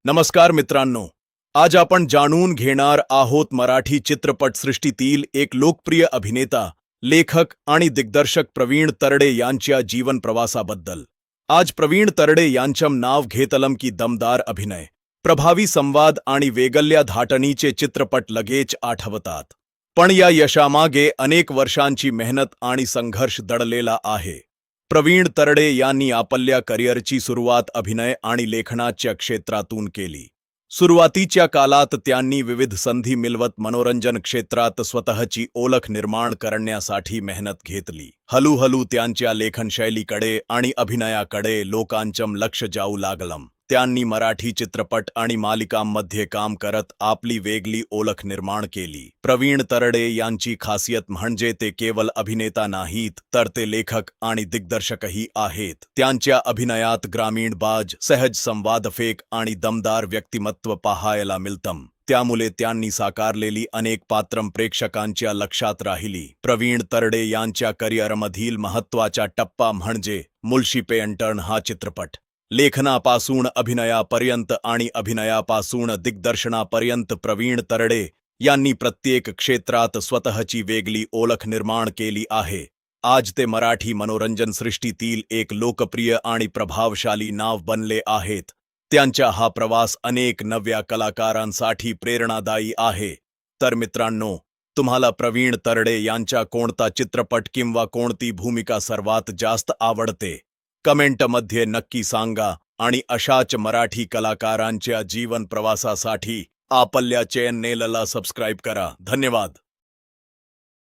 नमस्कार मित्रांनो, आज आपण जाणून घेणार आहोत मराठी चित्रपटसृष्टीतील एक लोकप्रिय अभिनेता, लेखक आणि दिग्दर्शक प्रवीण तरडे यांच्या जीवन प्रवासाबद्दल. आज प्रवीण तरडे यांचं नाव घेतलं की दमदार अभिनय, प्रभावी संवाद आणि वेगळ्या धाटणीचे चित्रपट लगेच आठवतात. पण या यशामागे अनेक वर्षांची मेहनत आणि संघर्ष दडलेला आहे. प्रवीण तरडे यांनी आपल्या करिअरची सुरुवात अभिनय आणि लेखनाच्या क्षेत्रातून केली. सुरुवातीच्या काळात त्यांनी विविध संधी मिळवत मनोरंजन क्षेत्रात स्वतःची ओळख निर्माण करण्यासाठी मेहनत घेतली. हळूहळू त्यांच्या लेखनशैलीकडे आणि अभिनयाकडे लोकांचं लक्ष जाऊ लागलं. त्यांनी मराठी चित्रपट आणि मालिकांमध्ये काम करत आपली वेगळी ओळख निर्माण केली. प्रवीण तरडे यांची खासियत म्हणजे ते केवळ अभिनेता नाहीत, तर ते लेखक आणि दिग्दर्शकही आहेत. त्यांच्या अभिनयात ग्रामीण बाज, सहज संवादफेक आणि दमदार व्यक्तिमत्व पाहायला मिळतं. त्यामुळे त्यांनी साकारलेली अनेक पात्रं प्रेक्षकांच्या लक्षात राहिली. प्रवीण तरडे यांच्या करिअरमधील महत्त्वाचा टप्पा म्हणजे मुळशी पेंटर्न हा चित्रपट. लेखनापासून अभिनयापर्यंत आणि अभिनयापासून दिग्दर्शनापर्यंत प्रवीण तरडे यांनी प्रत्येक क्षेत्रात स्वतःची वेगळी ओळख निर्माण केली आहे. आज ते मराठी मनोरंजन सृष्टीतील एक लोकप्रिय आणि प्रभावशाली नाव बनले आहेत. त्यांचा हा प्रवास अनेक नव्या कलाकारांसाठी प्रेरणादायी आहे. तर मित्रांनो, तुम्हाला प्रवीण तरडे यांचा कोणता चित्रपट किंवा कोणती भूमिका सर्वात जास्त आवडते? कमेंटमध्ये नक्की सांगा आणि अशाच मराठी कलाकारांच्या जीवन प्रवासासाठी आपल्या चॅनेलला सबस्क्राईब करा. धन्यवाद.